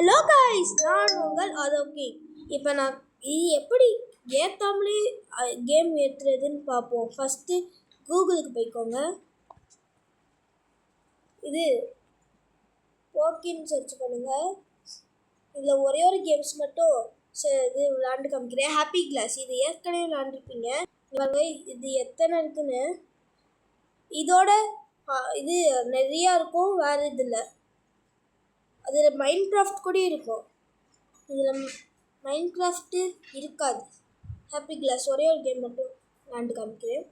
Hello guys, நான் உங்கள் அதோகி. இப்போ நான் இது எப்படி ஏற்றாமலே கேம் ஏற்றுறதுன்னு பார்ப்போம். ஃபஸ்ட்டு கூகுளுக்கு போய்க்கோங்க. இது போக்கின்னு சர்ச் பண்ணுங்கள். இதில் ஒரே ஒரு கேம்ஸ் மட்டும் இது விளாண்டு காமிக்கிறேன். ஹாப்பி கிளாஸ் இது ஏற்கனவே விளாண்டுருப்பீங்க. இது எத்தனை இருக்குன்னு இதோட இது நிறையா இருக்கும். வேறு இது இல்லை. அதில் மைன்கிராஃப்ட் கூட இருக்கும். இதில் மைன்கிராஃப்ட்டு இருக்காது. ஹாப்பி கிளாஸ் ஒரே ஒரு கேம் மட்டும் விளாண்டு காமிக்கிறேன்.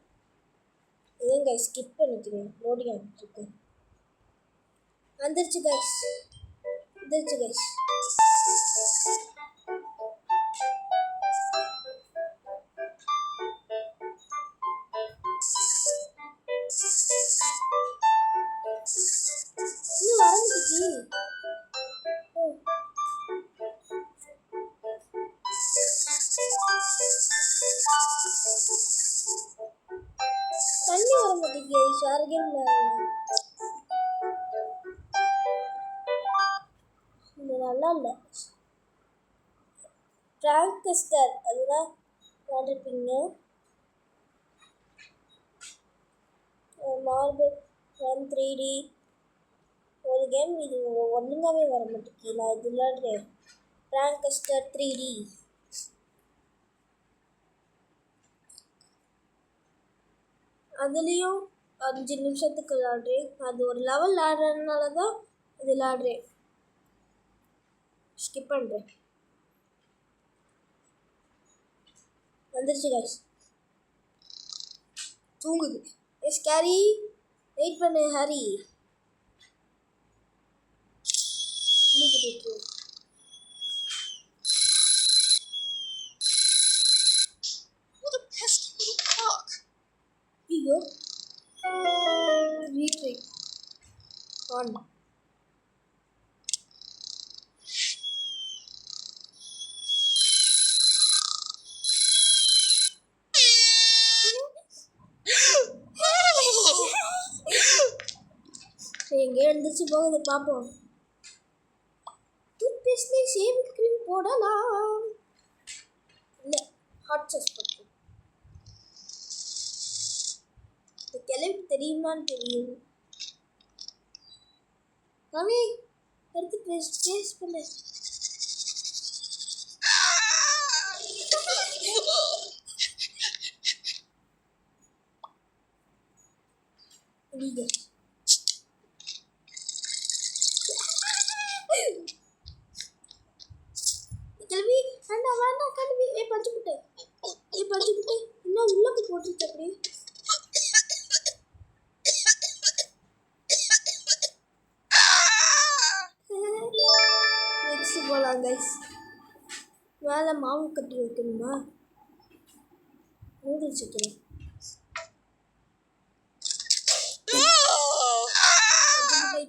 இதுங்க ஸ்கிப் பண்ணிக்கிறேன். லோடிங் ஆகிட்டுருக்கு. வந்துருச்சு கைஸ். இன்னும் வரந்துச்சு. தண்ணி வர மாட்டேங்குது. வேற கேம் இது நல்லா இல்லை. ட்ராங்கஸ்டர் அதுதான் விளாண்டுருப்பீங்க. மார்பிள் ரன் 3D ஒரு கேம். இது ஒழுங்காகவே வர மாட்டேங்குது. நான் இது விளாடுறேன். ட்ராங்கஸ்டர் 3D. அதுலேயும் 5 நிமிஷத்துக்கு விளாடுறேன். அது ஒரு லெவல் விளாடுறதுனால தான் இது விளாடுறேன். ஸ்கிப் பண்ணுறேன். வந்துருச்சு கைஸ். தூங்குது. எஸ் கேரி, வெயிட் பண்ணு ஹரி. ஐயோ, ரீட்ரை ஆன். எங்கே எழுந்திரிச்சு போகுது பார்ப்போம். டூத் பேஸ்ட்லேயே ஷேவிங் க்ரீம் போடலாம். இல்லை, ஹாட் சாஸ் போட்டு. இந்த கிளம்பி தெரியுமான்னு தெரியும். கவி எடுத்து பேஸ்ட் பண்ண. கல்வி வேண்டாம் கல்வி. பஞ்சு புட்டை இன்னும் உள்ளக்கு போட்டுருச்சு. அப்படி நெக்ஸ்ட் போகலாம் கைஸ். மேலே மாவு கட்டி வைக்கணுமா? நூடுல்ஸ் வைக்கிறேன்.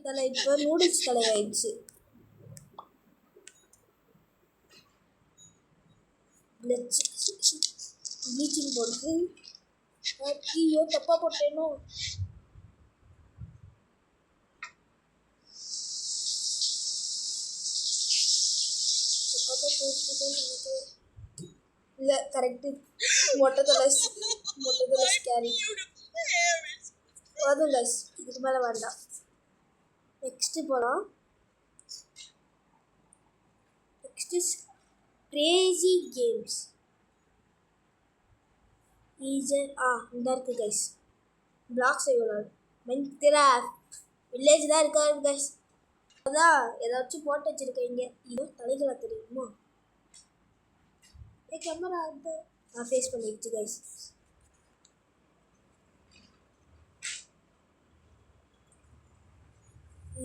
தலை இப்போ நூடுல்ஸ் தலை ஆயிடுச்சு. ப்ளீச்சிங் போடுறது. ஐயோ, தப்பா போட்டேனோ. இல்லை, கரெக்டு. மொட்டை தலை ஸ்கேரி. அதுவும் கைஸ், இதுக்கு மேலே வேண்டாம். நெக்ஸ்ட்டு போகலாம். Next Crazy games. ஈஸர் இந்த இருக்குது கைஸ். பிளாக் செய்வலாம். மைன்கிராஃப்ட் வில்லேஜ் தான் இருக்காது கைஸ். அதான் ஏதாச்சும் போட்டு வச்சுருக்கீங்க. இது தலைகளா தெரியுமா? கேமரா நான் ஃபேஸ் பண்ணிடுச்சு கைஸ்.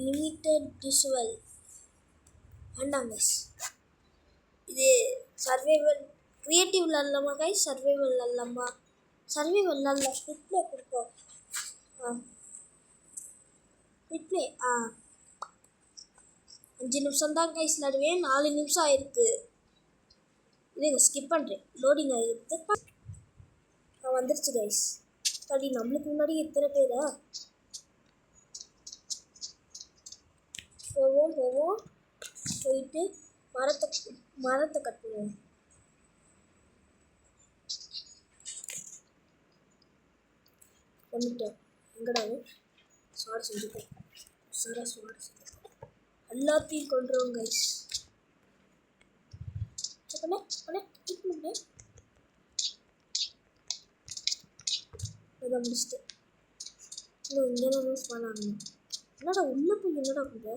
லிமிட்டட் விஷுவல் வேண்டாம் கைஸ். இது சர்வைவல் க்ரியேட்டிவ் விளாட்லாமா கைஸ்? சர்வைவல் விளாட்லாமா? சர்வைவல் விளாட்லாம். ஃபிட்லே கொடுப்போம். ஃபிட்லே 5 நிமிஷம் தான் கைஸ் விளாடுவேன். 4 நிமிஷம் ஆயிருக்கு. இல்லைங்க, ஸ்கிப் பண்ணுறேன். லோடிங் ஆகிடுது. வந்துருச்சு கைஸ். அப்படி நம்மளுக்கு முன்னாடி எத்தனை பேரா? போவோம் போயிட்டு மரத்தை மரத்தை கட்டுவோம். வந்துட்டேன். எங்கடாவே ஸ்வாட் செஞ்சுட்டேன். சாரா ஸ்வாட் செஞ்சுட்டேன். எல்லாத்தையும் கொண்டுருவோம் கைஸ். அதை முடிச்சுட்டு இன்னும் இங்கே யூஸ் பண்ணாங்க. என்னடா உள்ளே போய் என்னடா பண்ணுற?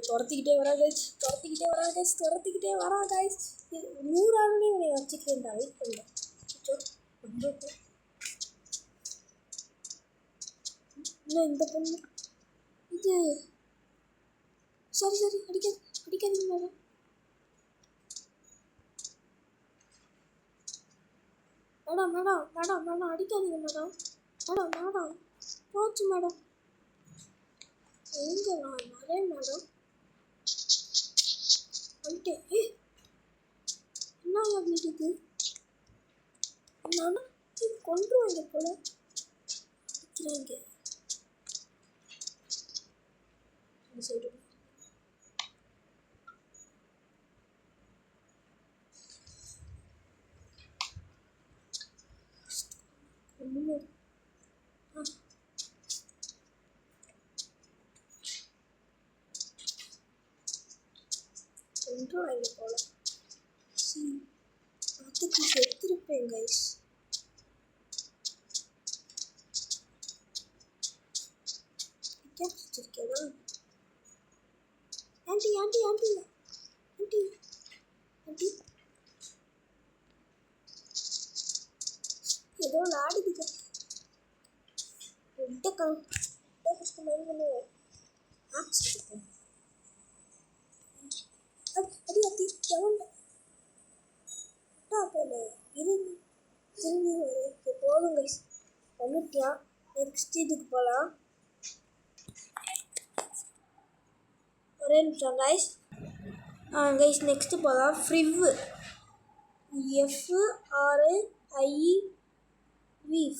துரத்திக்கிட்டே வரா கைஸ், துரத்திக்கிட்டே வரா கைஸ், துரத்திக்கிட்டே வரா கைஸ். 100 ஆளுமே உன்னை வச்சுக்கிறேன்டா. வெயிட் பண்ண இன்னும் இந்த பொண்ணு இது சரி சரி அடிக்காதீங்க madam. Madam madam madam madam அடிக்காதீங்க மேடம். மேடம் மேடம் போச்சு மேடம். எங்க நான் வரேன் மேடம். வந்துட்டேன். என்ன வீட்டுக்கு நானும் கொண்டுருவாங்க போல அடிக்கிறாங்க. சரி கொண்டுருவாங்க போல. அதுக்கு செத்துருப்பேன் கைஸ். வச்சிருக்கேனா ஆண்டி ஆண்டி ஆண்டி ஆண்டி ஆண்டி ஏதோ விளாடுதுங்க. ரொம்ப கஷ்டம் பண்ணுவேன். அடி அடி எவன் போல இருந்து திரும்பி போதும் கைஸ். வந்துட்டியா? நெக்ஸ்ட் இதுக்கு போகலாம். ஒரே நிமிஷம் கைஸ். கைஸ் நெக்ஸ்ட்டு போகலாம். ஃப்ரிவ்வு FRIV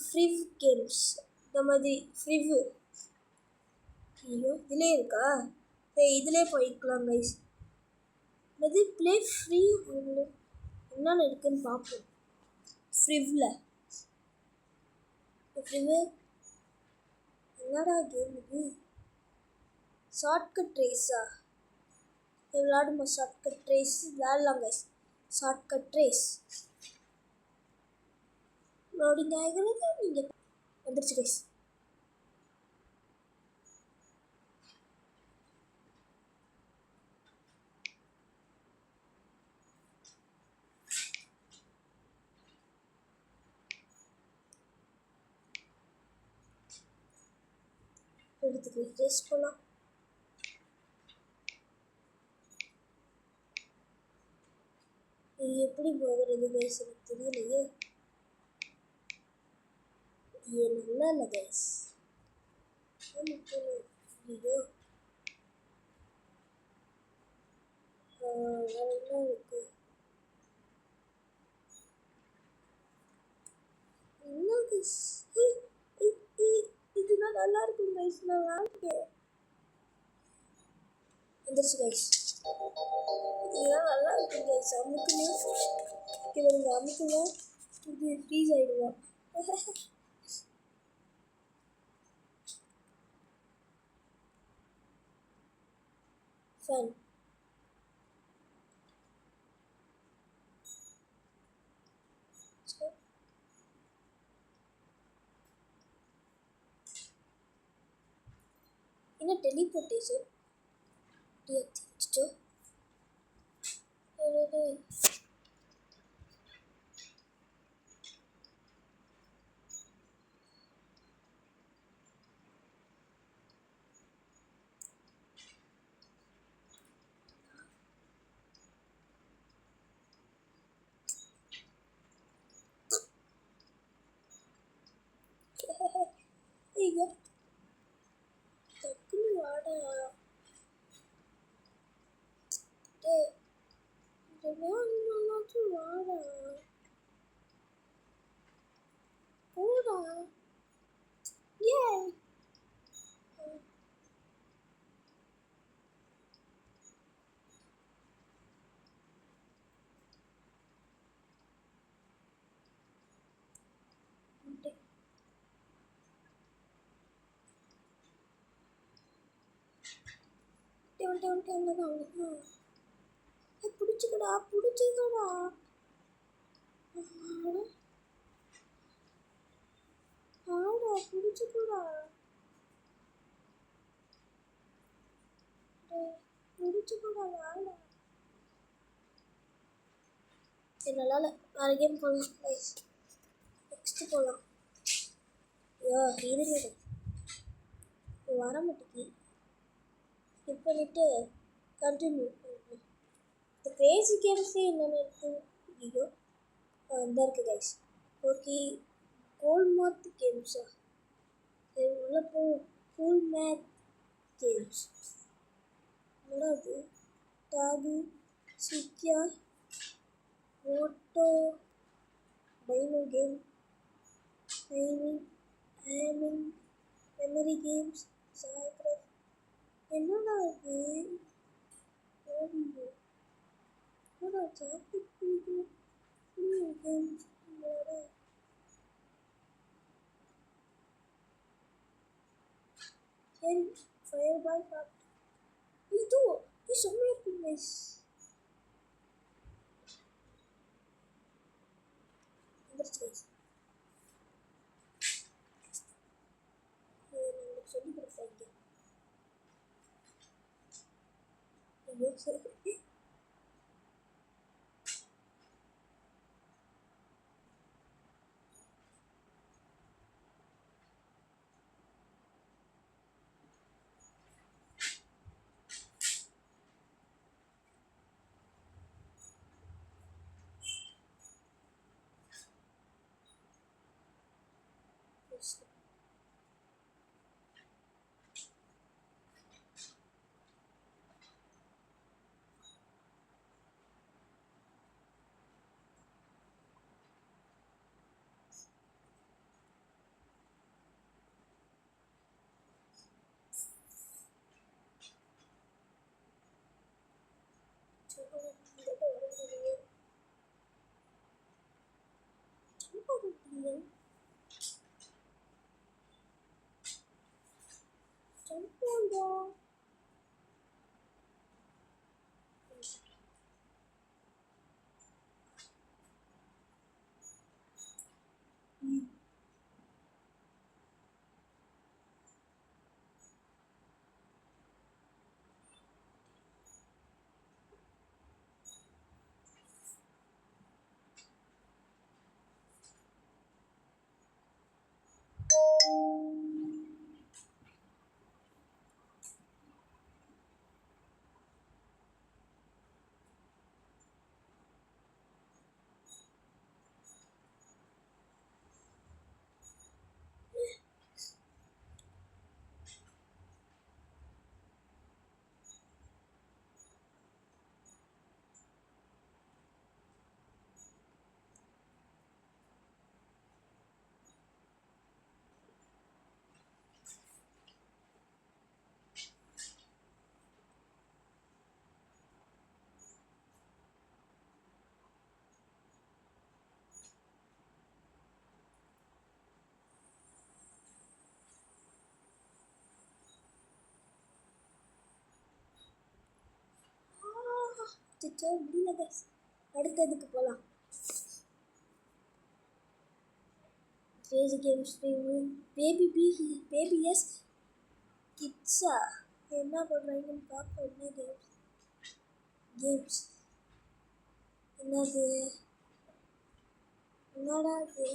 ஃப்ரிவ் கேம்ஸ். இந்த மாதிரி ஃப்ரிவ்வு. ஐயோ இதிலே இருக்கா? சரி இதிலே போய்க்கலாம் கைஸ். இது ப்ளே ஃப்ரீ என்னென்ன இருக்குதுன்னு பார்ப்போம். ஃப்ரிவ்வில் ஃப்ரிவ்வு என்னடா கேம் இது? ஷார்ட்கட் ரேஸா? விளாடுமா? ஷார்ட்கட் ரேஸ் விளாட்லாம் கைஸ். ஷார்ட்கட் ரேஸ் லோடிங் ஆகிறது. நீங்கள் வந்துடுச்சு கைஸ். எடுத்துக்கு ரேஸ் போகலாம். எப்படி போகிறது கைஸ் எனக்கு தெரியலையே. நல்லா இல்லை கைஸ். ஐயோ நல்லா இருக்கு. என்ன கைஸ் இதுதான் நல்லா இருக்கும் கைஸ். நான் விளாண்டேன். வந்துருச்சு கைஸ். இதெல்லாம் நல்லா இருக்கு கைஸ். அமுக்குங்க இவங்க அமுக்குங்க இது ஃப்ரீஸ் ஆகிடுவோம். ஃபன் என்ன டெலிபோர்ட்டேஷன் வச்சுட்டோம். ஐயோ டக்குன்னு வாடா. நல்லாச்சும் வாடா. Yay! பிடிச்சிக்கடா பிடிச்சிக்கடா ஆடா பிடிச்சிக்கடா பிடிச்சிக்கடா ஆடா என்னால் வேறு கேம் போகலாம் ப்ளீஸ் நெக்ஸ்ட்டு போகலாம் ஐயோ இது வர மாட்டேங்கி ஸ்கிப் பண்ணிவிட்டு கண்டினியூ பண்ணுறேன் இந்த கிரேசி கேம்ஸே என்னென்ன இருக்குது ஐயோ இந்த இருக்குது கைஸ் ஓகே கோல் மாத் கேம்ஸா உள்ள போ கோல் மேத் கேம்ஸ் என்னது டாகு சிக்கியா ஓட்டோ dino game timing aiming memory games சாய்க்ராஃப்ட் என்னடா இது ஓடியோ என்னடா சாப்பிட்டு பிடிக்கும் கேம்ஸ் சரி ஃபயர் பால் பார்த்து இது செம்மையாக இருக்கும் கைஸ் வந்துருச்சு கைஸ் நம்மளுக்கு சொல்லி கொடுத்தாங்க ஐயோ சரி அச்சோ முடியல கைஸ் அடுத்ததுக்கு போகலாம் கிரேசி கேம்ஸ் பேபி எஸ் கிட்ஸா என்ன பண்ணுறாங்கன்னு பார்ப்போம் என்ன கேம்ஸ் என்னது என்னடா இது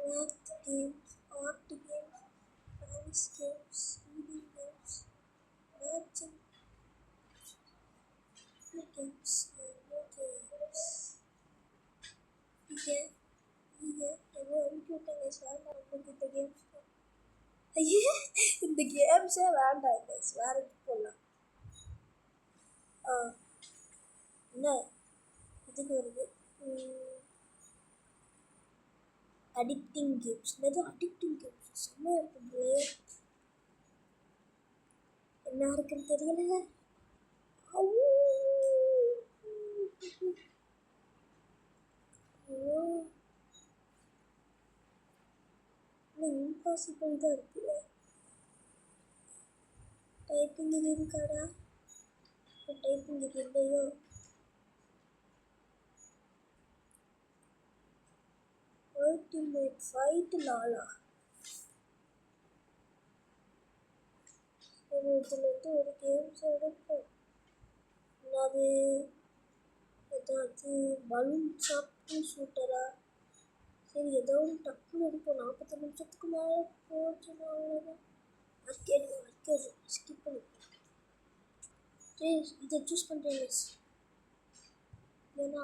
math games, art games, dance games, reading games, matching games, no games. இங்கே ஏதோ அனுப்பிவிட்டாங்க சார் நம்மளுக்கு இந்த கேம்ஸ் ஐயே இந்த கேம்ஸே வேண்டாம் கைஸ், வேற எதுக்கு போடலாம். என்ன இதுக்கு வருது அடிக்டிங் கேம்ஸ். என்னது அடிக்டிங் கேம்ஸ்? செம்மையாக இருக்குது. என்ன இருக்குன்னு தெரியல. இம்பாசிபிள் தான் இருக்குது. டைப்பிங் இது இருக்காடா? டைப்பிங் இது இல்லையோ? Ultimate fight Lala. சரி இதுலேருந்து ஒரு கேம்ஸ் எடுப்போம். அது ஏதாச்சும் பலூன் சாப்பிட்டு ஷூட்டரா? சரி ஏதோ ஒரு டக்குன்னு எடுப்போம். 40 நிமிஷத்துக்கு மேலே போச்சுன்னா அவ்வளோதான். அர்கேட் ஸ்கிப் பண்ணிட்டேன். சரி இதை சூஸ் பண்ணுறேன் மிஸ். ஏன்னா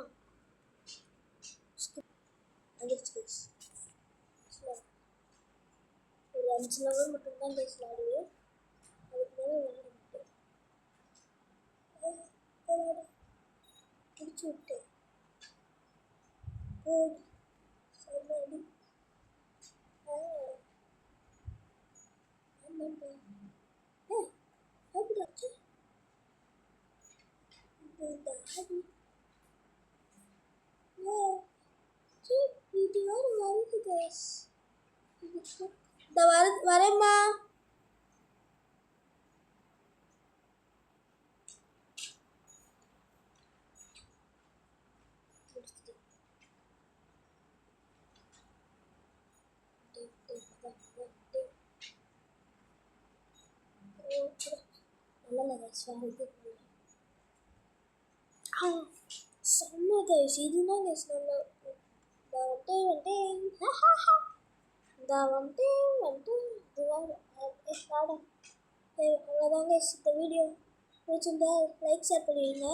ஸ்கிப் வந்துருச்சு கைஸ். ஒரு 5 லெவல் மட்டும்தான் கைஸ் விளாடுவேன். அதுக்கு மேலே விளாட மாட்டேன். பிடிச்சி விட்டேன். சரி இது வேறு வருது கைஸ். இந்த வரேம்மா. நல்லா கைஸ் வருது. செம்ம கைஸ். இதுதான் கைஸ் நல்லா அவ்வளோதான் கைஸ். இந்த வீடியோ பிடிச்சிருந்தா லைக் ஷேர் பண்ணிடுங்க.